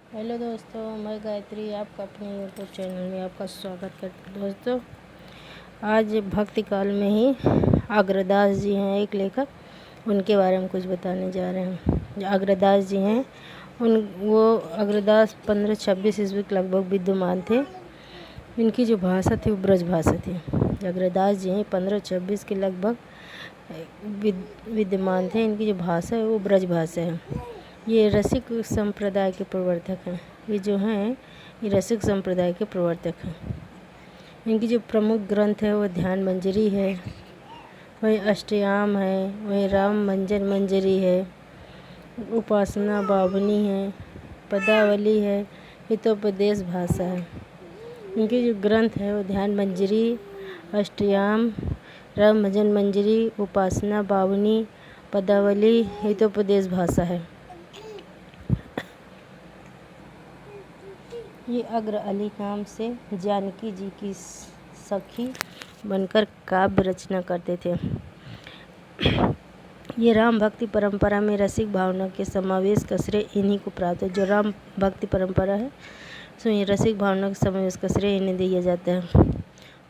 Hello दोस्तों, मैं गायत्री आपका अपने यूट्यूब चैनल में आपका स्वागत करती हूँ। दोस्तों, आज भक्ति काल में ही अग्रदास जी हैं एक लेखक, उनके बारे में कुछ बताने जा रहे हैं। जो अग्रदास जी हैं वो अग्रदास 1526 ईस्वी के लगभग विद्यमान थे। इनकी जो भाषा थी वो ब्रज भाषा थी। अग्रदास जी हैं 1526 के लगभग विद्यमान थे। इनकी जो भाषा है वो ब्रज भाषा है। ये रसिक संप्रदाय के प्रवर्तक हैं। ये जो हैं ये रसिक संप्रदाय के प्रवर्तक हैं। इनकी जो प्रमुख ग्रंथ है वो ध्यान मंजरी है, वही अष्टयाम है, वही राम मंजन मंजरी है, उपासना बावनी है, पदावली है, हितोपदेश भाषा है। इनके जो ग्रंथ है वो ध्यान मंजरी, अष्टयाम, राम भजन मंजरी, उपासना बावनी, पदावली, हितोपदेश भाषा है। ये अग्र अली नाम से जानकी जी की सखी बनकर काव्य रचना करते थे। ये राम भक्ति परंपरा में रसिक भावना के समावेश का श्रेय इन्हीं को प्राप्त है। जो राम भक्ति परंपरा है उसमें ये रसिक भावना के समावेश का श्रेय इन्हें दिया जाता है।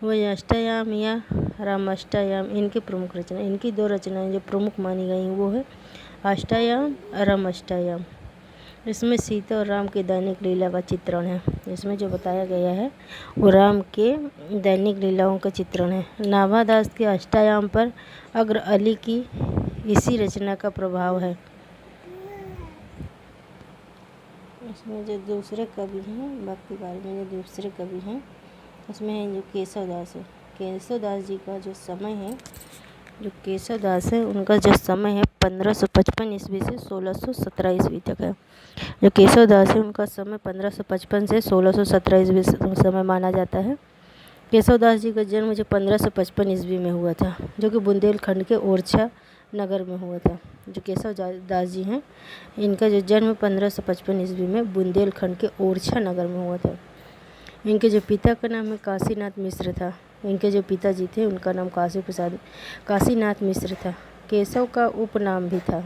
वह अष्टयाम या रामाष्टयाम इनकी प्रमुख रचना। इनकी दो रचनाएं जो प्रमुख मानी गई वो है अष्टयाम और रामाष्टयाम। इसमें सीता और राम के दैनिक लीला का चित्रण है। इसमें जो बताया गया है वो राम के दैनिक लीलाओं का चित्रण है। नाभादास के अष्टयाम पर अग्र अली की इसी रचना का प्रभाव है। इसमें जो दूसरे कवि हैं भक्ति काल में जो दूसरे कवि हैं उसमें है जो केशवदास है। केशवदास जी का जो समय है, जो केशवदास है उनका जो समय है 1555 ईस्वी से 1617 ईस्वी तक है। जो केशवदास है उनका समय 1555 से 1617 ईस्वी समय माना जाता है। केशवदास जी का जन्म जो 1555 ईस्वी में हुआ था, जो कि बुंदेलखंड के ओरछा नगर में हुआ था। जो केशवदास जी हैं इनका जो जन्म 1555 ईस्वी में बुंदेलखंड के ओरछा नगर में हुआ था। इनके जो पिता का नाम है काशीनाथ मिश्र था। इनके जो पिताजी थे उनका नाम काशीनाथ मिश्र था। केशव का उपनाम भी था।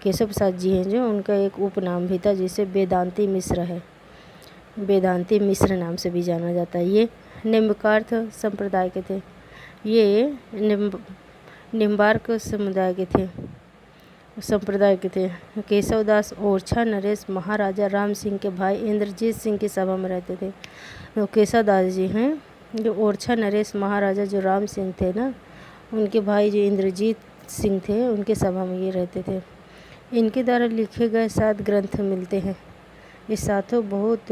केशव प्रसाद जी हैं जो उनका एक उपनाम भी था जिसे वेदांती मिश्र है। वेदांती मिश्र नाम से भी जाना जाता है। ये निम्बार्क संप्रदाय के थे। ये निम्बार्क संप्रदाय के थे। केशवदास ओरछा नरेश महाराजा राम सिंह के भाई इंद्रजीत सिंह की सभा में रहते थे। तो केशवदास जी हैं जो ओरछा नरेश महाराजा जो राम सिंह थे ना, उनके भाई जो इंद्रजीत सिंह थे उनके सभा में ये रहते थे। इनके द्वारा लिखे गए 7 ग्रंथ मिलते हैं। ये सातों बहुत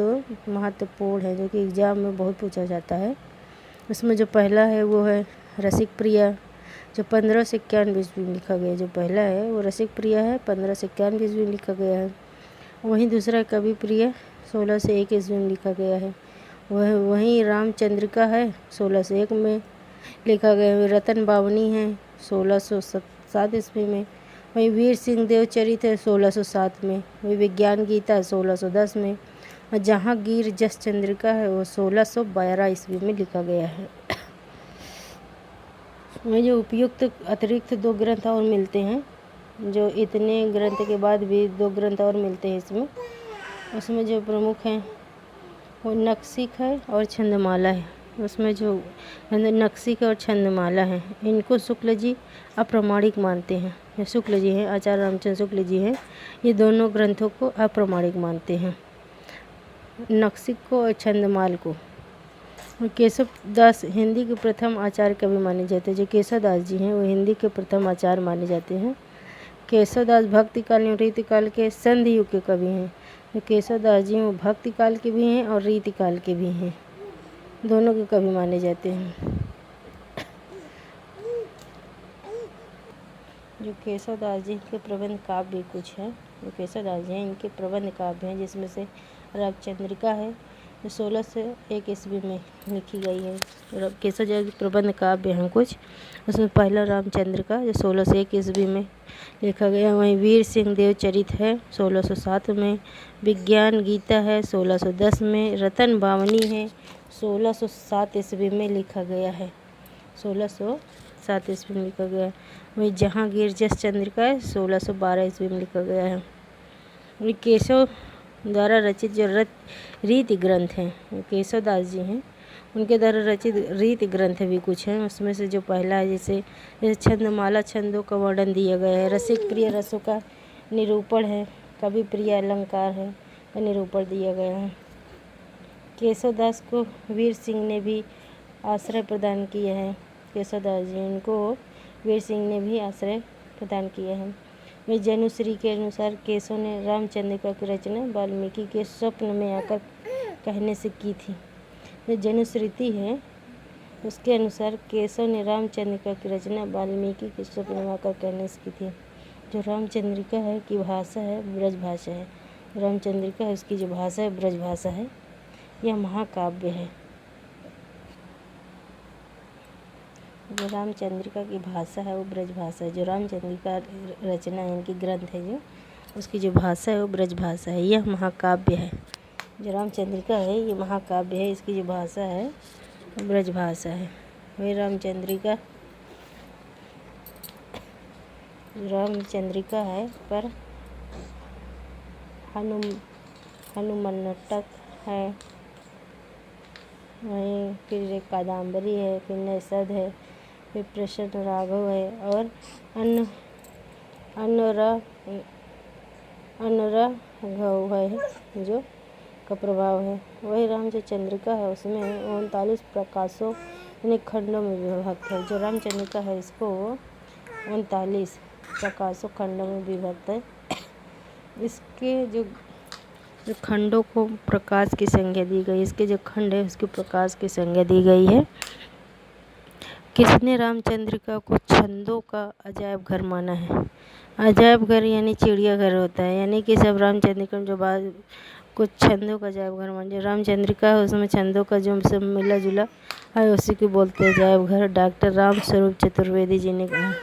महत्वपूर्ण है जो कि एग्ज़ाम में बहुत पूछा जाता है। उसमें जो पहला है वो है रसिक प्रिया, जो 15 से 91 ईस्वी में लिखा गया। जो पहला है वो रसिक प्रिया है, 15 से 91 ईस्वी में लिखा गया है। वहीं दूसरा कवि प्रिया 16 से 1 ईस्वी में लिखा गया है। वहीं रामचंद्रिका है 16 से 1 में लिखा गया है। रतन बावनी है 1607 ईस्वी में। वहीं वीर सिंह देव चरित है 1607 में। वही विज्ञान गीता है 1610 में। और जहांगीर जस चंद्रिका है वो 1612 ईस्वी में लिखा गया है। वहीं जो उपयुक्त अतिरिक्त 2 ग्रंथ और मिलते हैं, जो इतने ग्रंथ के बाद भी 2 ग्रंथ और मिलते हैं इसमें। उसमें जो प्रमुख हैं वो नक्सिक है और छंदमाला है। उसमें जो नक्सिक और छंदमाला है इनको शुक्ल जी अप्रमाणिक मानते हैं। ये शुक्ल जी हैं, आचार्य रामचंद्र शुक्ल जी हैं, ये दोनों ग्रंथों को अप्रमाणिक मानते हैं, नक्सिक को और छंदमाल को। केशवदास हिंदी के प्रथम आचार्य कवि माने जाते हैं। जो केशवदास जी हैं वो हिंदी के प्रथम आचार्य माने जाते हैं। केशवदास भक्ति काल एवं रीति काल के संधि युग के कवि हैं। जो केशवदास जी वो भक्ति काल के भी हैं और रीति काल के भी हैं, दोनों के कवि माने जाते हैं। जो केशवदास जी के प्रबंध काव्य कुछ है। जो केशवदास जी हैं इनके प्रबंध काव्य हैं जिसमें से रामचंद्रिका है जो 16 से 1 ईस्वी में लिखी गई है। केशवदास जी के प्रबंध काव्य हैं कुछ, उसमें पहला रामचंद्रिका जो 16 से 1 ईस्वी में लिखा गया। वहीं वीर सिंह देव चरित है 1607 में। विज्ञान गीता है 1610 में। रतन बावनी है 1607 ईस्वी में लिखा गया है। 1607 ईस्वी में लिखा गया है। वही जहांगीर जस चंद्रिका है 1612 ईस्वी में लिखा गया है। वही द्वारा रचित जो रीति ग्रंथ हैं, केशव दास जी हैं, उनके द्वारा रचित रीति ग्रंथ भी कुछ हैं। उसमें से जो पहला है, जैसे छंदमाला, छंदों का वर्णन दिया गया है। रसिक प्रिय रसों का निरूपण है। कवि प्रिय अलंकार है, का निरूपण दिया गया है। केशव दास को वीर सिंह ने भी आश्रय प्रदान किया है। केशव दास जी, उनको वीर सिंह ने भी आश्रय प्रदान किया है। वे जनुश्री के अनुसार केशव ने रामचंद्रिका की रचना वाल्मीकि के स्वप्न में आकर कहने से की थी। जो जनुश्रुति है उसके अनुसार केशव ने रामचंद्रिका की रचना वाल्मीकि के स्वप्न में आकर कहने से की थी। जो रामचंद्रिका है की भाषा है ब्रज भाषा है। रामचंद्रिका है उसकी जो भाषा है ब्रज भाषा है। यह महाकाव्य है। जो रामचंद्रिका की भाषा है वो ब्रज भाषा है। जो रामचंद्रिका रचना है, इनकी ग्रंथ है जो, उसकी जो भाषा है वो ब्रज भाषा है। यह महाकाव्य है। जो रामचंद्रिका है ये महाकाव्य है, इसकी जो भाषा है वो ब्रज भाषा है। वही रामचंद्रिका है पर हनुमन्टक है, वहीं फिर एक कादम्बरी है, फिर नैषध है, फिर प्रसन्न राघव है और अनुराघव है जो का प्रभाव है। वही रामचंद्रिका है उसमें 39 प्रकाशों यानी खंडों में विभक्त है। जो रामचंद्रिका है इसको 39 प्रकाशों खंडों में विभक्त है। इसके जो खंडों को प्रकाश की संज्ञा दी गई, इसके जो खंड है उसके प्रकाश की संज्ञा दी गई है। किसने रामचंद्रिका को छंदों का अजायब घर माना है? अजायब घर यानी चिड़ियाघर होता है, यानी कि सब रामचंद्रिका जो बात कुछ छंदों का अजायब घर मान। जो रामचंद्रिका है उसमें छंदों का जो सब मिला जुला है उसी को बोलते हैं अजायब घर। डॉक्टर राम स्वरूप चतुर्वेदी जी ने कहा।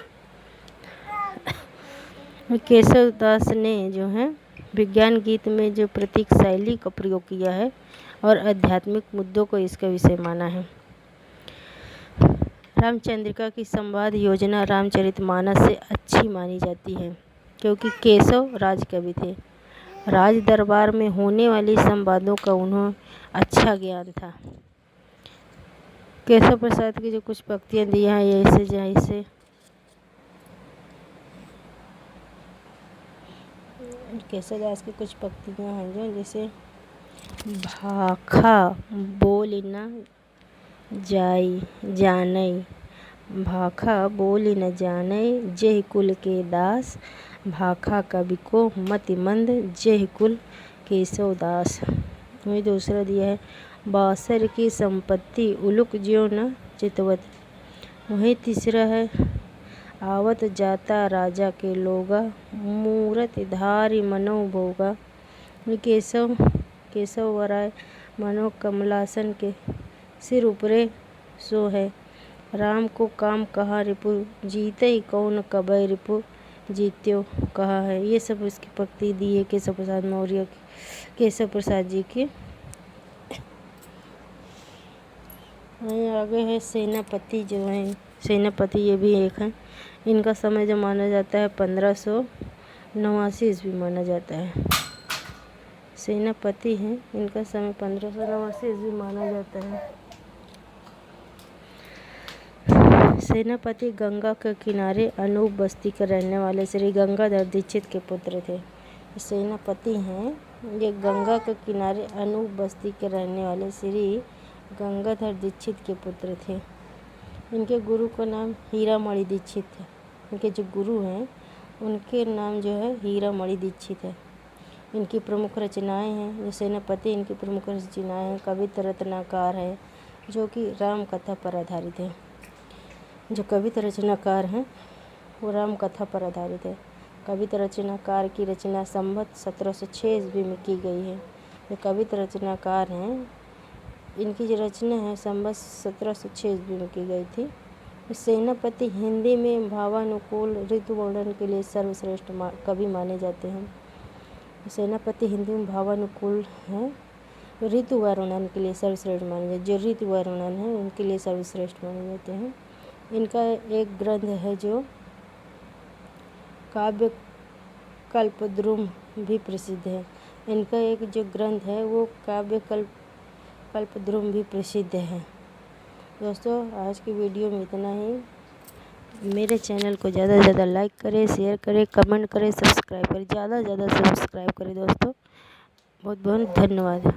केशव दास ने जो है विज्ञान गीत में जो प्रतीक शैली का प्रयोग किया है और आध्यात्मिक मुद्दों को इसका विषय माना है। रामचंद्रिका की संवाद योजना रामचरितमानस से अच्छी मानी जाती है क्योंकि केशव राजकवि थे। राज दरबार में होने वाली संवादों का उन्हें अच्छा ज्ञान था। केशव प्रसाद की जो कुछ पंक्तियाँ दी हैं ऐसे जैसे केशव दास की कुछ पंक्तियाँ हैं जो जैसे भाखा बोल न जानई, भाखा बोल न जानई जेह कुल के दास, भाखा कवि को मति मंद जेह कुल केशव दास। वही दूसरा दिया है बासर की संपत्ति उलुक ज्यों न चितवत। वही तीसरा है आवत जाता राजा के लोगा, मूरत धारी मनो भोगा। केशव वराय मनो कमलासन के सिर उपरे सो है। राम को काम कहा रिपु, जीते कौन कबई रिपु जीत्यो कहा है। ये सब इसकी पंक्ति दी है केशव प्रसाद मौर्य केशव प्रसाद जी की। वहीं आगे है सेनापति जो है, सेनापति ये भी एक है। इनका समय जो माना जाता है 1589 ईस्वी माना जाता है। सेनापति हैं, इनका समय 1589 ईस्वी माना जाता है। सेनापति गंगा के किनारे अनूप बस्ती के रहने वाले श्री गंगाधर दीक्षित के पुत्र थे। सेनापति हैं ये गंगा के किनारे अनूप बस्ती के रहने वाले श्री गंगाधर दीक्षित के पुत्र थे। इनके गुरु का नाम हीरामणि दीक्षित है। इनके जो गुरु हैं उनके नाम जो है हीरामणि दीक्षित है। इनकी प्रमुख रचनाएं हैं जो सेनापति, इनकी प्रमुख रचनाएं हैं कविता रत्नाकर है जो कि राम कथा पर आधारित है। जो कविता रचनाकार हैं वो राम कथा पर आधारित है। कविता रचनाकार की रचना संवत 1706 ईस्वी में की गई है। जो कविता रचनाकार हैं इनकी जो रचना है संवत 1706 ईस्वी में की गई थी। सेनापति हिंदी में भावानुकूल ऋतु वर्णन के लिए सर्वश्रेष्ठ कवि माने जाते हैं। सेनापति हिंदी में भावानुकूल हैं, ऋतु वर्णन के लिए सर्वश्रेष्ठ माने जाते, जो ऋतु वर्णन है उनके लिए सर्वश्रेष्ठ माने जाते हैं। इनका एक ग्रंथ है जो काव्य कल्पद्रुम भी प्रसिद्ध है। इनका एक जो ग्रंथ है वो काव्य कल्पद्रुम भी प्रसिद्ध है। दोस्तों आज की वीडियो में इतना ही। मेरे चैनल को ज़्यादा से ज़्यादा लाइक करें, शेयर करें, कमेंट करें, सब्सक्राइब करें, ज़्यादा से ज़्यादा सब्सक्राइब करें दोस्तों। बहुत बहुत धन्यवाद।